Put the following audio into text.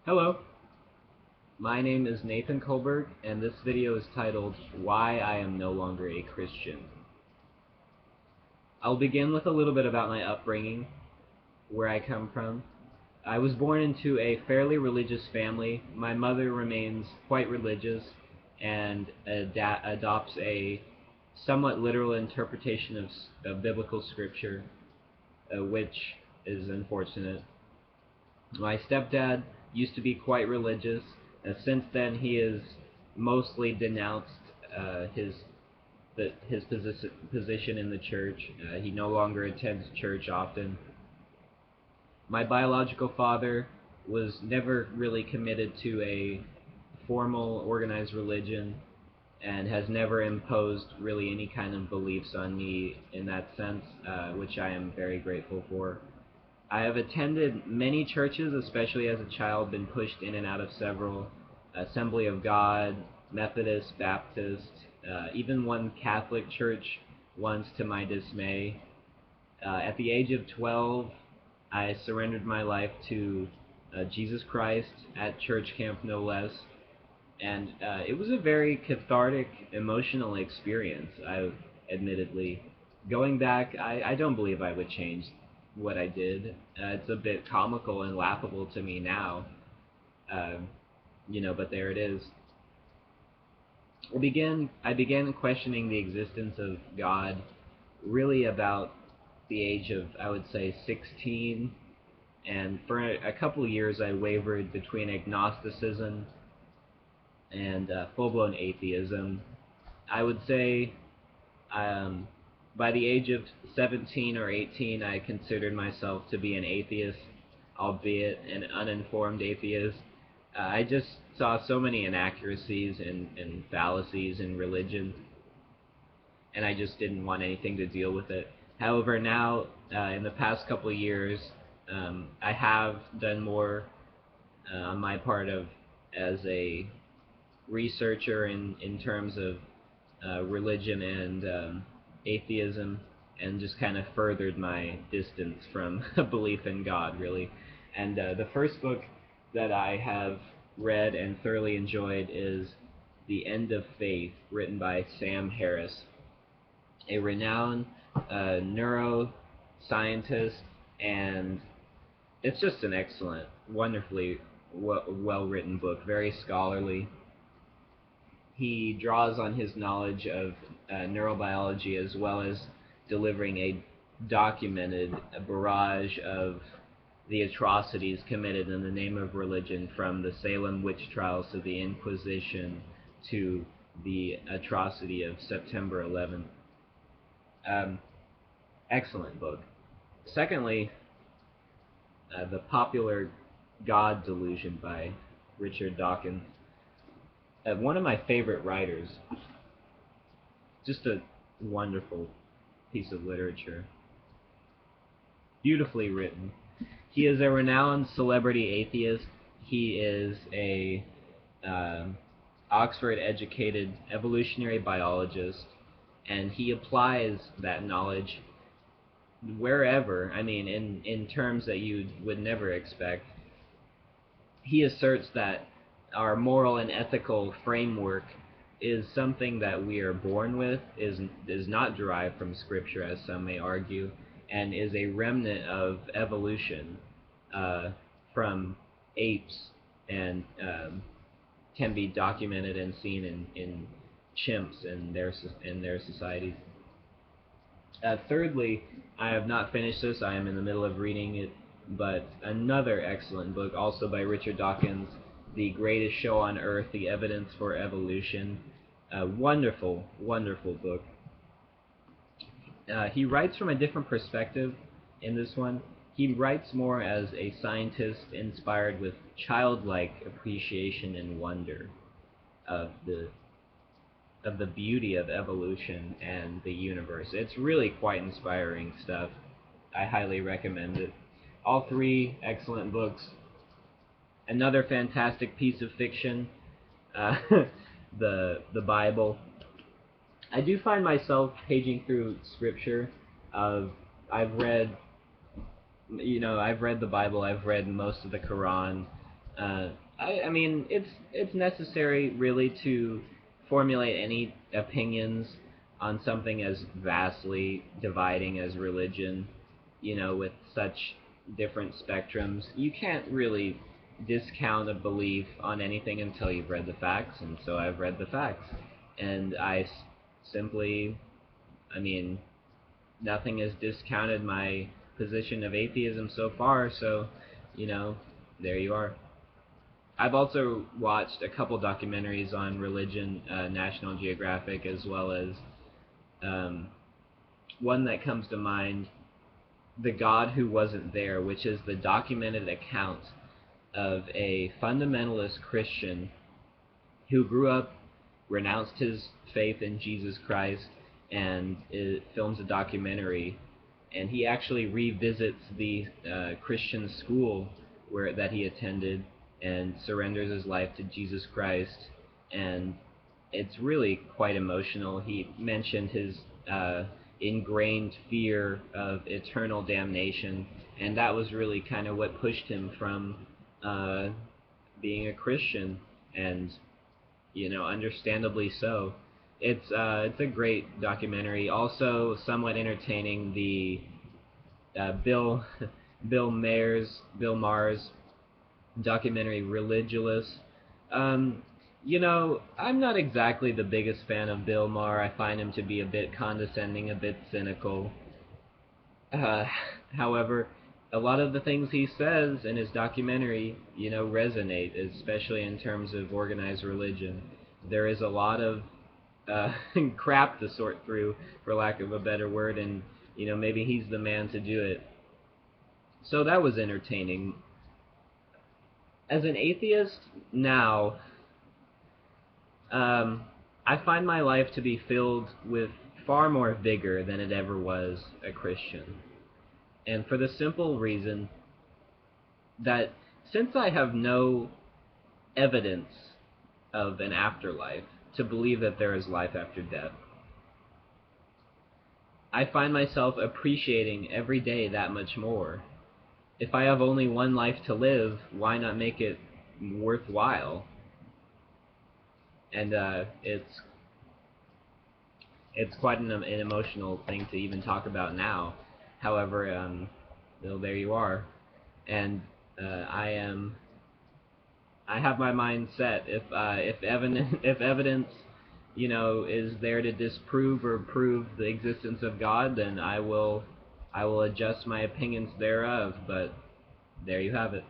Hello, my name is Nathan Kohlberg, and this video is titled, Why I Am No Longer a Christian. I'll begin with a little bit about my upbringing, where I come from. I was born into a fairly religious family. My mother remains quite religious and adopts a somewhat literal interpretation of biblical scripture, which is unfortunate. My stepdad used to be quite religious. Since then, he has mostly denounced his position in the church. He no longer attends church often. My biological father was never really committed to a formal, organized religion and has never imposed really any kind of beliefs on me in that sense, which I am very grateful for. I have attended many churches, especially as a child, been pushed in and out of several, Assembly of God, Methodist, Baptist, even one Catholic church once to my dismay. At the age of 12, I surrendered my life to Jesus Christ at church camp, no less, and it was a very cathartic, emotional experience, admittedly. Going back, I don't believe I would change what I did. It's a bit comical and laughable to me now, but there it is. I began questioning the existence of God really about the age of, I would say, 16, and for a couple of years I wavered between agnosticism and full-blown atheism. I would say by the age of 17 or 18, I considered myself to be an atheist, albeit an uninformed atheist. I just saw so many inaccuracies and fallacies in religion, and I just didn't want anything to deal with it. However, now, in the past couple of years, I have done more on my part as a researcher in terms of religion and atheism, and just kind of furthered my distance from a belief in God, really. And the first book that I have read and thoroughly enjoyed is The End of Faith, written by Sam Harris, a renowned neuroscientist, and it's just an excellent, wonderfully well-written book, very scholarly. He draws on his knowledge of neurobiology, as well as delivering a documented barrage of the atrocities committed in the name of religion, from the Salem witch trials to the Inquisition to the atrocity of September 11th. Excellent book. Secondly, The Popular God Delusion by Richard Dawkins. One of my favorite writers. Just a wonderful piece of literature. Beautifully written. He is a renowned celebrity atheist. He is a Oxford-educated evolutionary biologist, and he applies that knowledge wherever, in terms that you would never expect. He asserts that our moral and ethical framework is something that we are born with, is not derived from Scripture, as some may argue, and is a remnant of evolution from apes, and can be documented and seen in chimps and their societies. Thirdly, I have not finished this. I am in the middle of reading it, but another excellent book, also by Richard Dawkins, The Greatest Show on Earth, The Evidence for Evolution. A wonderful, wonderful book. He writes from a different perspective in this one. He writes more as a scientist inspired with childlike appreciation and wonder of the beauty of evolution and the universe. It's really quite inspiring stuff. I highly recommend it. All three excellent books. Another fantastic piece of fiction, the Bible. I do find myself paging through Scripture. I've read the Bible. I've read most of the Quran. I mean, it's necessary really to formulate any opinions on something as vastly dividing as religion, with such different spectrums. You can't really discount a belief on anything until you've read the facts, and so I've read the facts. And simply, I mean, nothing has discounted my position of atheism so far, so, you know, there you are. I've also watched a couple documentaries on religion, National Geographic, as well as um, one that comes to mind, The God Who Wasn't There, which is the documented account of a fundamentalist Christian who grew up, renounced his faith in Jesus Christ, and it films a documentary. And he actually revisits the Christian school that he attended and surrenders his life to Jesus Christ. And it's really quite emotional. He mentioned his ingrained fear of eternal damnation, and that was really kind of what pushed him from uh, being a Christian, and understandably so. It's a great documentary. Also, somewhat entertaining. The Bill Bill Maher's documentary Religulous. I'm not exactly the biggest fan of Bill Maher. I find him to be a bit condescending, a bit cynical. Uh, However, a lot of the things he says in his documentary, resonate, especially in terms of organized religion. There is a lot of uh, crap to sort through, for lack of a better word, and maybe he's the man to do it. So that was entertaining. As an atheist now, um, I find my life to be filled with far more vigor than it ever was a Christian. And for the simple reason that since I have no evidence of an afterlife to believe that there is life after death, I find myself appreciating every day that much more. If I have only one life to live, why not make it worthwhile? And it's quite an emotional thing to even talk about now. However, there you are, and I have my mind set. If evidence, is there to disprove or prove the existence of God, then I will adjust my opinions thereof. But there you have it.